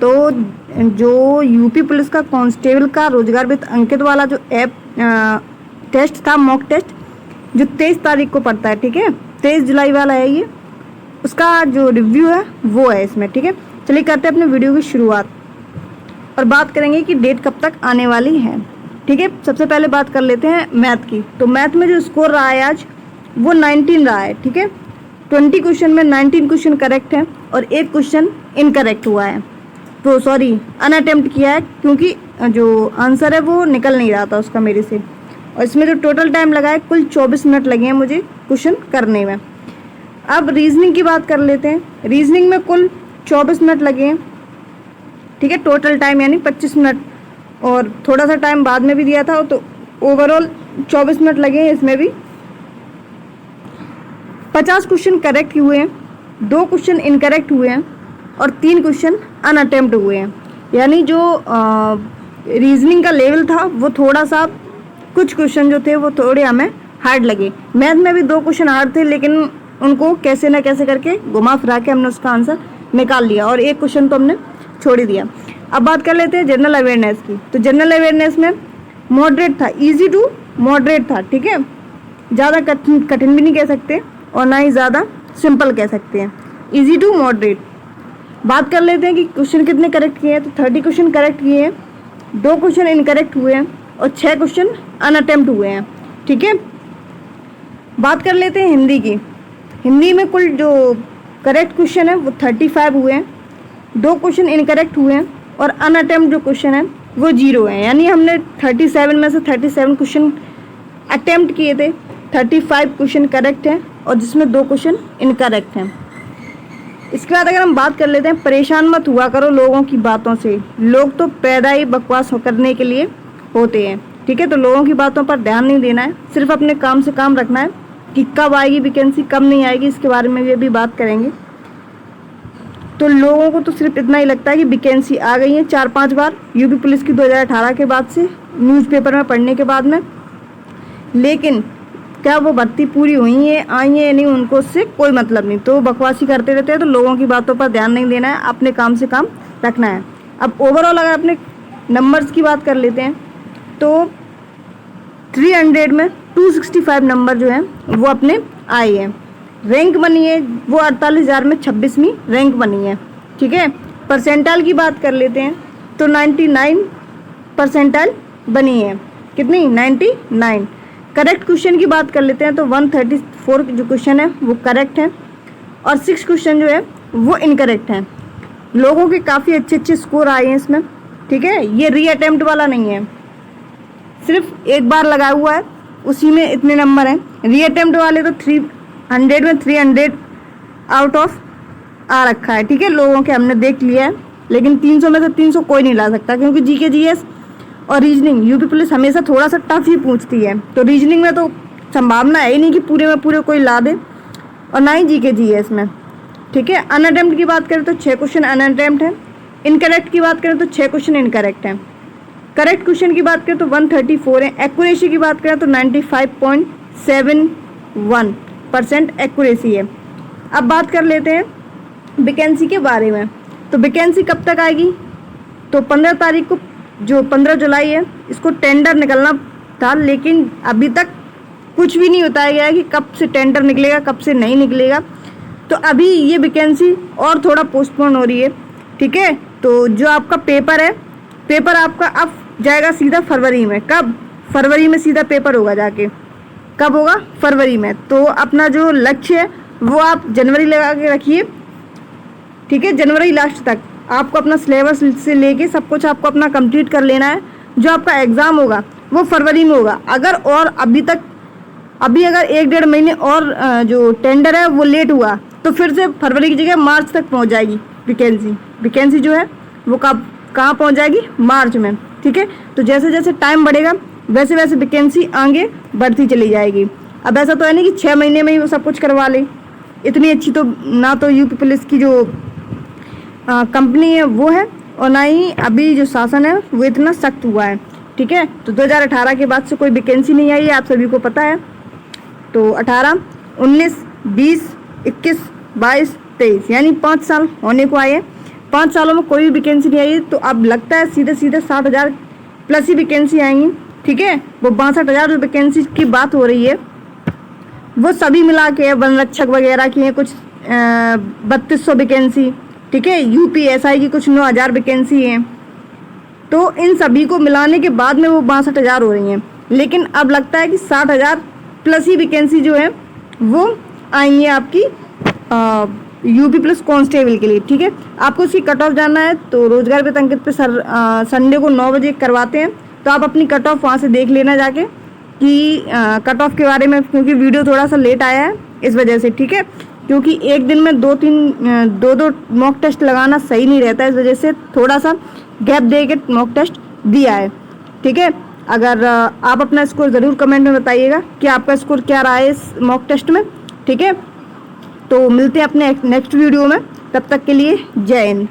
तो जो UP police का कांस्टेबल का रोजगार विद अंकित वाला जो ऐप टेस्ट था, मॉक टेस्ट, जो 23 तारीख को पड़ता है, ठीक है, 23 जुलाई वाला है ये, उसका जो रिव्यू है वो है इसमें, ठीक है। चलिए करते हैं अपने वीडियो की शुरुआत और बात करेंगे कि डेट कब तक आने वाली है, ठीक है। सबसे पहले बात कर लेते हैं मैथ की। तो मैथ में जो स्कोर रहा है आज वो 19 रहा है, ठीक है। 20 क्वेश्चन में 19 क्वेश्चन करेक्ट है और एक क्वेश्चन इनकरेक्ट हुआ है, तो सॉरी अनअटेम्प्ट किया है, क्योंकि जो आंसर है वो निकल नहीं रहा था उसका मेरे से। और इसमें जो टोटल टाइम लगा है कुल 24 मिनट लगे हैं मुझे क्वेश्चन करने में। अब रीजनिंग की बात कर लेते हैं। रीजनिंग में कुल 24 मिनट लगे हैं, ठीक है, टोटल टाइम यानी 25 मिनट और थोड़ा सा टाइम बाद में भी दिया था, तो ओवरऑल 24 मिनट लगे हैं। इसमें भी 50 क्वेश्चन करेक्ट हुए हैं, 2 क्वेश्चन इनकरेक्ट हुए हैं और 3 क्वेश्चन अनअटेम्प्ट हुए हैं। यानी जो रीजनिंग का लेवल था वो थोड़ा सा, कुछ क्वेश्चन जो थे वो थोड़े हमें हार्ड लगे। मैथ में भी 2 क्वेश्चन हार्ड थे, लेकिन उनको कैसे ना कैसे करके घुमा फिरा के हमने उसका आंसर निकाल लिया और एक क्वेश्चन तो हमने छोड़ ही दिया। अब बात कर लेते हैं जनरल अवेयरनेस की। तो जनरल अवेयरनेस में मॉडरेट था, इजी टू मॉडरेट था, ठीक है, ज़्यादा कठिन भी नहीं कह सकते और ना ही ज़्यादा सिंपल कह सकते हैं, इजी टू मॉडरेट। बात कर लेते हैं कि क्वेश्चन कितने करेक्ट किए हैं। तो 30 क्वेश्चन करेक्ट किए हैं, 2 क्वेश्चन इनकरेक्ट हुए हैं और 6 क्वेश्चन अनअटेम्प्ट हुए हैं, ठीक है। बात कर लेते हैं हिंदी की। हिंदी में कुल जो करेक्ट क्वेश्चन है वो 35 हुए हैं, 2 क्वेश्चन इनकरेक्ट हुए हैं और अनअटेम्प्ट जो क्वेश्चन है वो 0 है। यानी हमने 37 में से 37 क्वेश्चन अटेम्प्ट किए थे, 35 क्वेश्चन करेक्ट हैं और जिसमें 2 क्वेश्चन इनकरेक्ट हैं। इसके बाद अगर हम बात कर लेते हैं, परेशान मत हुआ करो लोगों की बातों से, लोग तो पैदा ही बकवास करने के लिए होते हैं, ठीक है। तो लोगों की बातों पर ध्यान नहीं देना है, सिर्फ अपने काम से काम रखना है। कि कब आएगी वैकेंसी, कब नहीं आएगी, इसके बारे में भी बात करेंगे। तो लोगों को तो सिर्फ इतना ही लगता है कि वैकेंसी आ गई है 4-5 बार यूपी पुलिस की 2018 के बाद से, न्यूज़पेपर में पढ़ने के बाद में, लेकिन क्या वो भर्ती पूरी हुई है, आई है या नहीं, उनको उससे कोई मतलब नहीं। तो बकवासी करते रहते हैं। तो लोगों की बातों पर ध्यान नहीं देना है, अपने काम से काम रखना है। अब ओवरऑल अगर अपने नंबर्स की बात कर लेते हैं तो 300 में 265 नंबर जो हैं वो अपने आए हैं। रैंक बनी है वो 48,000 में 26वीं रैंक बनी है, ठीक है। परसेंटाइल की बात कर लेते हैं तो 99 परसेंटाइल बनी है, कितनी, 99। करेक्ट क्वेश्चन की बात कर लेते हैं तो 134 जो क्वेश्चन है वो करेक्ट है और 6 क्वेश्चन जो है वो इनकरेक्ट हैं। लोगों के काफ़ी अच्छे स्कोर आए हैं इसमें, ठीक है। ये री अटेम्प्ट वाला नहीं है, सिर्फ एक बार लगा हुआ है, उसी में इतने नंबर हैं। री अटेम्प्ट वाले तो 300 में 300 आउट ऑफ आ रखा है, ठीक है, लोगों के हमने देख लिया है। लेकिन 300 में से 300 कोई नहीं ला सकता, क्योंकि जीके जीएस और रीजनिंग यूपी पुलिस हमेशा थोड़ा सा टफ ही पूछती है। तो रीजनिंग में तो संभावना है ही नहीं कि पूरे में पूरे कोई ला दे, और ना ही जीके जीएस में, ठीक है। अनअटेम्प्ट की बात करें तो 6 क्वेश्चन अनअटेम्प्ट है। इनकरेक्ट की बात करें तो 6 क्वेश्चन इनकरेक्ट हैं। करेक्ट क्वेश्चन की बात करें तो 134 है। एक्यूरेसी की बात करें तो 95.71% एक्यूरेसी है। अब बात कर लेते हैं वैकेंसी के बारे में। तो वैकेंसी कब तक आएगी, तो 15 तारीख को, जो 15 जुलाई है, इसको टेंडर निकलना था, लेकिन अभी तक कुछ भी नहीं बताया गया है कि कब से टेंडर निकलेगा, कब से नहीं निकलेगा। तो अभी ये वैकेंसी और थोड़ा पोस्टपोन हो रही है, ठीक है। तो जो आपका पेपर है, पेपर आपका अब जाएगा सीधा फरवरी में। कब, फरवरी में सीधा पेपर होगा जाके। कब होगा, फरवरी में। तो अपना जो लक्ष्य है वो आप जनवरी लगा के रखिए, ठीक है। जनवरी लास्ट तक आपको अपना सिलेबस से लेके सब कुछ आपको अपना कंप्लीट कर लेना है। जो आपका एग्ज़ाम होगा वो फरवरी में होगा। अगर और अभी अगर 1-1.5 महीने और जो टेंडर है वो लेट हुआ तो फिर से फरवरी की जगह मार्च तक पहुंच जाएगी वैकेंसी जो है वो कहाँ पहुंच जाएगी, मार्च में, ठीक है। तो जैसे जैसे टाइम बढ़ेगा वैसे वैसे वैकेंसी आगे बढ़ती चली जाएगी। अब ऐसा तो है नहीं कि 6 महीने में ही वो सब कुछ करवा ले, इतनी अच्छी तो ना तो यूपी पुलिस की जो कंपनी है वो है, और ना ही अभी जो शासन है वो इतना सख्त हुआ है, ठीक है। तो 2018 के बाद से कोई वैकेंसी नहीं आई है, आप सभी को पता है। तो 18, 19, 20, 21, 22, 23 यानी 5 साल होने को आए हैं। 5 सालों में कोई भी वैकेंसी नहीं आई है, तो अब लगता है सीधे सीधे 60,000 प्लस ही वैकेंसी आएंगी। ठीक है, वो 62,000 जो वैकेंसी की बात हो रही है वो सभी मिला के वन रक्षक वगैरह की हैं कुछ 3200 वैकेंसी। ठीक है, यूपीएसआई की कुछ 9,000 वैकेंसी हैं। तो इन सभी को मिलाने के बाद में वो 62,000 हो रही हैं, लेकिन अब लगता है कि 60,000 प्लस ही वैकेंसी जो है वो आई है आपकी यूपी प्लस कांस्टेबल के लिए। ठीक है, आपको उसकी कट ऑफ जानना है तो रोजगार वेतन अंकित पे संडे को 9 बजे करवाते हैं, तो आप अपनी कट ऑफ वहाँ से देख लेना जाके कि कट ऑफ के बारे में, क्योंकि वीडियो थोड़ा सा लेट आया है इस वजह से। ठीक है, क्योंकि एक दिन में दो मॉक टेस्ट लगाना सही नहीं रहता, इस वजह से थोड़ा सा गैप दे के मॉक टेस्ट दिया है। ठीक है, अगर आप अपना स्कोर ज़रूर कमेंट में बताइएगा कि आपका स्कोर क्या रहा है इस मॉक टेस्ट में। ठीक है, तो मिलते हैं अपने नेक्स्ट वीडियो में, तब तक के लिए जय हिंद।